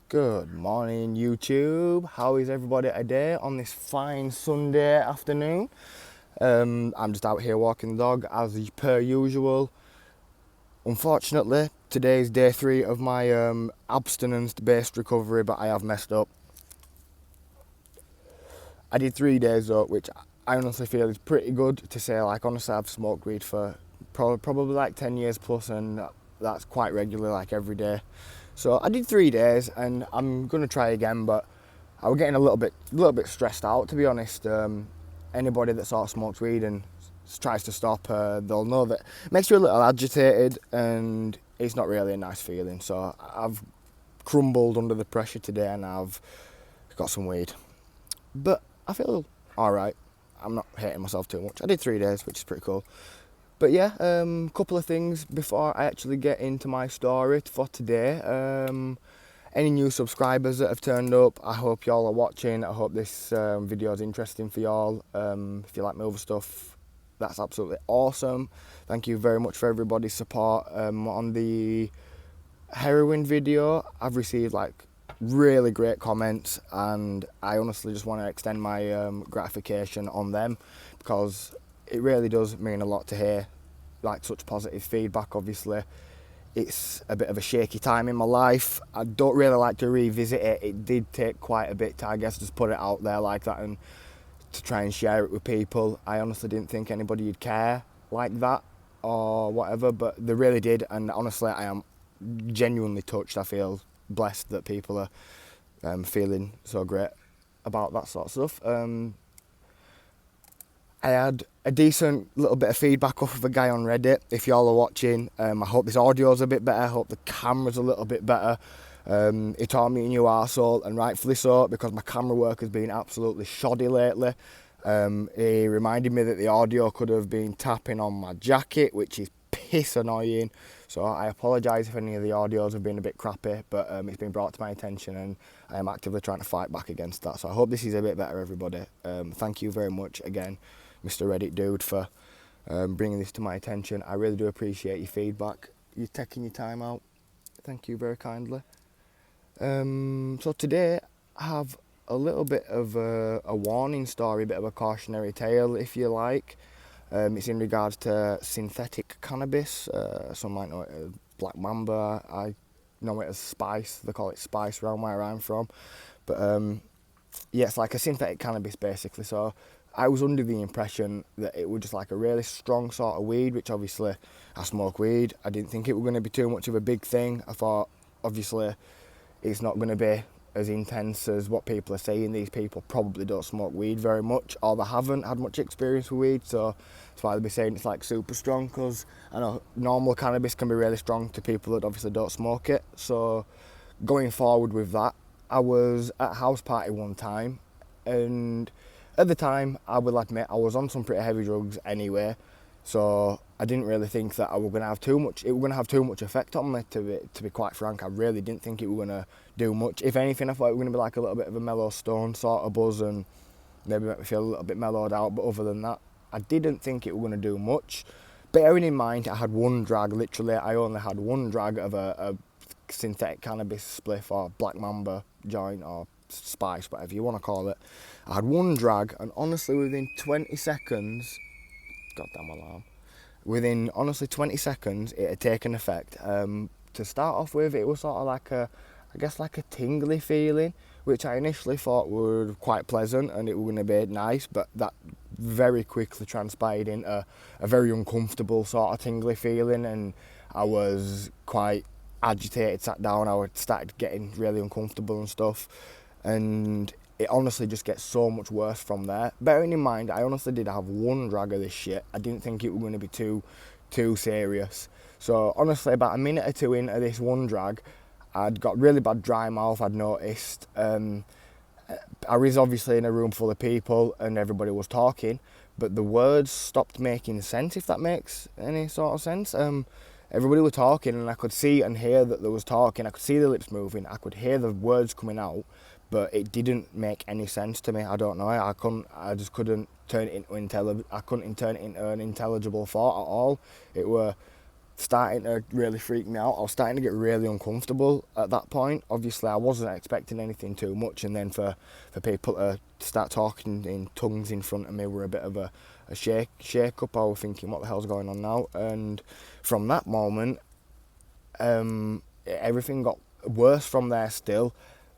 Good morning, YouTube. How is everybody today on this fine Sunday afternoon? I'm just out here walking the dog as per usual. Unfortunately, today's day 3 of my abstinence-based recovery, but I have messed up. I did 3 days though, which I honestly feel is pretty good to say. Like, honestly, I've smoked weed for probably like 10 years plus, and that's quite regular, like every day. So I did 3 days, and I'm gonna try again, but I was getting a little bit stressed out, to be honest. Anybody that sort of smokes weed and tries to stop, they'll know that it makes you a little agitated, and it's not really a nice feeling. So I've crumbled under the pressure today, and I've got some weed, but I feel all right. I'm not hating myself too much. I did 3 days, which is pretty cool. But yeah, couple of things before I actually get into my story for today. Any new subscribers that have turned up, I hope y'all are watching. I hope this video is interesting for y'all. If you like my other stuff, that's absolutely awesome. Thank you very much for everybody's support. On the heroin video, I've received like really great comments, and I honestly just want to extend my gratification on them, because it really does mean a lot to hear like such positive feedback. Obviously, it's a bit of a shaky time in my life. I don't really like to revisit it. It did take quite a bit to, I guess, just put it out there like that and to try and share it with people. I honestly didn't think anybody would care like that or whatever, but they really did, and honestly I am genuinely touched. I feel blessed that people are feeling so great about that sort of stuff. I had a decent little bit of feedback off of a guy on Reddit. If y'all are watching, I hope this audio's a bit better. I hope the camera's a little bit better. He taught me a new arsehole, and rightfully so, because my camera work has been absolutely shoddy lately. He reminded me that the audio could have been tapping on my jacket, which is piss annoying. So I apologise if any of the audios have been a bit crappy, but it's been brought to my attention, and I am actively trying to fight back against that. So I hope this is a bit better, everybody. Thank you very much again, Mr. Reddit dude, for bringing this to my attention. I really do appreciate your feedback. You taking your time out. Thank you very kindly. So today I have a little bit of a warning story, a bit of a cautionary tale, if you like. It's in regards to synthetic cannabis. Some might know it as black mamba. I know it as spice. They call it spice around where I'm from. But yeah, it's like a synthetic cannabis basically. So I was under the impression that it was just like a really strong sort of weed, which obviously I smoke weed. I didn't think it was going to be too much of a big thing. I thought obviously it's not going to be as intense as what people are saying. These people probably don't smoke weed very much, or they haven't had much experience with weed, so that's why they'll be saying it's like super strong, because I know normal cannabis can be really strong to people that obviously don't smoke it. So going forward with that, I was at a house party one time, and at the time, I will admit, I was on some pretty heavy drugs anyway, so I didn't really think that I was going to have too much. It was going to have too much effect on me. To be quite frank, I really didn't think it was going to do much. If anything, I thought it was going to be like a little bit of a mellow stone sort of buzz, and maybe make me feel a little bit mellowed out. But other than that, I didn't think it was going to do much. Bearing in mind, I had one drag. Literally, I only had one drag of a synthetic cannabis spliff or black mamba joint or spice, whatever you want to call it. I had one drag, and honestly, within 20 seconds, goddamn alarm. Within honestly 20 seconds, it had taken effect. To start off with, it was sort of like I guess like a tingly feeling, which I initially thought were quite pleasant and it was going to be nice, but that very quickly transpired into a very uncomfortable sort of tingly feeling, and I was quite agitated, sat down, I started getting really uncomfortable and stuff, and it honestly just gets so much worse from there. Bearing in mind, I honestly did have one drag of this shit. I didn't think it was going to be too serious. So honestly, about a minute or two into this one drag, I'd got really bad dry mouth, I'd noticed. I was obviously in a room full of people and everybody was talking, but the words stopped making sense, if that makes any sort of sense. Everybody was talking, and I could see and hear that they was talking. I could see the lips moving. I could hear the words coming out, but it didn't make any sense to me. I don't know. I just couldn't turn it into I couldn't turn it into an intelligible thought at all. It were starting to really freak me out. I was starting to get really uncomfortable at that point. Obviously, I wasn't expecting anything too much, and then for people to start talking in tongues in front of me were a bit of a shake up. I was thinking, what the hell's going on now? And from that moment, everything got worse from there still.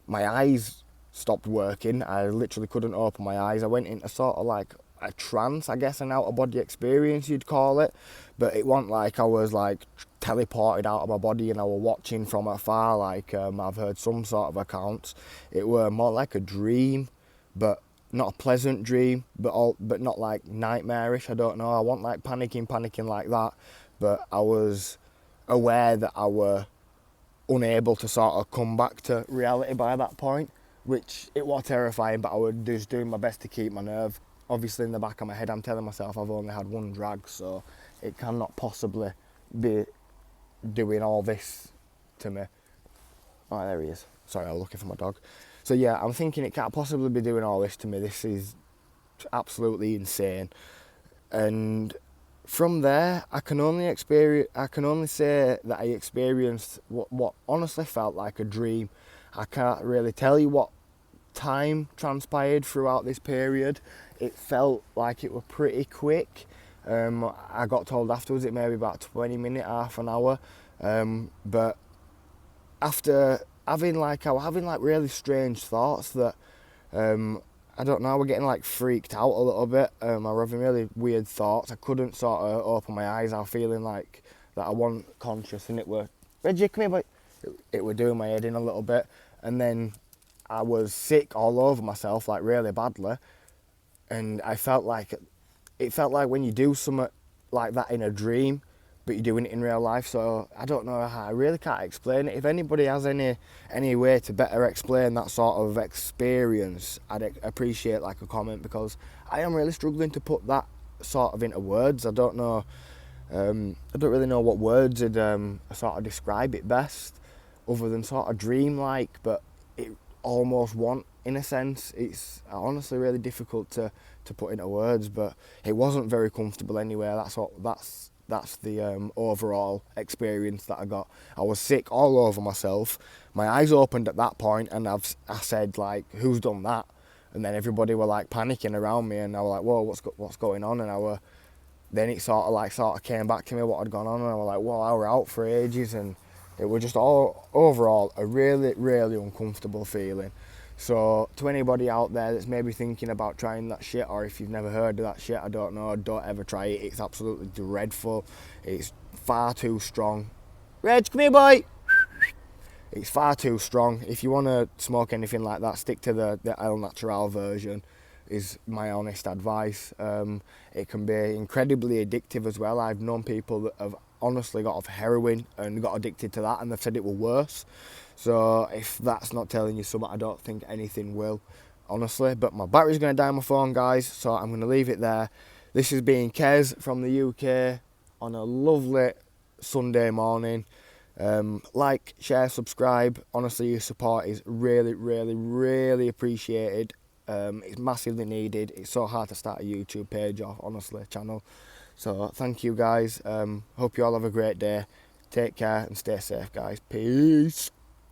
My eyes stopped working. I literally couldn't open my eyes. I went into sort of like a trance, I guess, an out-of-body experience you'd call it, but it wasn't like I was like teleported out of my body and I was watching from afar like I've heard some sort of accounts. It were more like a dream, but not a pleasant dream, but not like nightmarish. I don't know, I wasn't like panicking like that, but I was aware that I were unable to sort of come back to reality by that point, which it was terrifying, but I was just doing my best to keep my nerve. Obviously in the back of my head I'm telling myself I've only had one drag, so it cannot possibly be doing all this to me. Oh, there he is. Sorry, I'm looking for my dog. So yeah, I'm thinking it can't possibly be doing all this to me. This is absolutely insane. And from there, I can only say that I experienced what honestly felt like a dream. I can't really tell you what time transpired throughout this period. It felt like it was pretty quick. I got told afterwards it may be about 20 minutes, half an hour. But after I was having like really strange thoughts that I don't know, I was getting like freaked out a little bit. I was having really weird thoughts. I couldn't sort of open my eyes. I was feeling like that I wasn't conscious, and it were, Reggie, come here, boy. It were doing my head in a little bit, and then I was sick all over myself, like really badly, and it felt like when you do something like that in a dream, but you're doing it in real life. So I don't know how, I really can't explain it. If anybody has any way to better explain that sort of experience, I'd appreciate like a comment, because I am really struggling to put that sort of into words. I don't know, I don't really know what words would sort of describe it best, other than sort of dream-like, but it almost want, in a sense. It's honestly really difficult to put into words, but it wasn't very comfortable anyway. That's the overall experience that I got. I was sick all over myself. My eyes opened at that point, and I said like, "Who's done that?" And then everybody were like panicking around me, and I was like, "Whoa, what's going on?" And then it sort of came back to me what had gone on, and I was like, "Whoa, I were out for ages," and it was just all overall a really, really uncomfortable feeling. So to anybody out there that's maybe thinking about trying that shit, or if you've never heard of that shit, I don't know, don't ever try it. It's absolutely dreadful. It's far too strong. Reg, come here, boy. It's far too strong. If you want to smoke anything like that, stick to the El Natural version, is my honest advice. It can be incredibly addictive as well. I've known people that have honestly got off heroin and got addicted to that, and they've said it was worse. So if that's not telling you something, I don't think anything will, honestly. But my battery's going to die on my phone, guys, so I'm going to leave it there. This has been Kez from the UK on a lovely Sunday morning. Like, share, subscribe. Honestly, your support is really, really, really appreciated. It's massively needed. It's so hard to start a YouTube page or, honestly, a channel. So thank you, guys. Hope you all have a great day. Take care and stay safe, guys. Peace.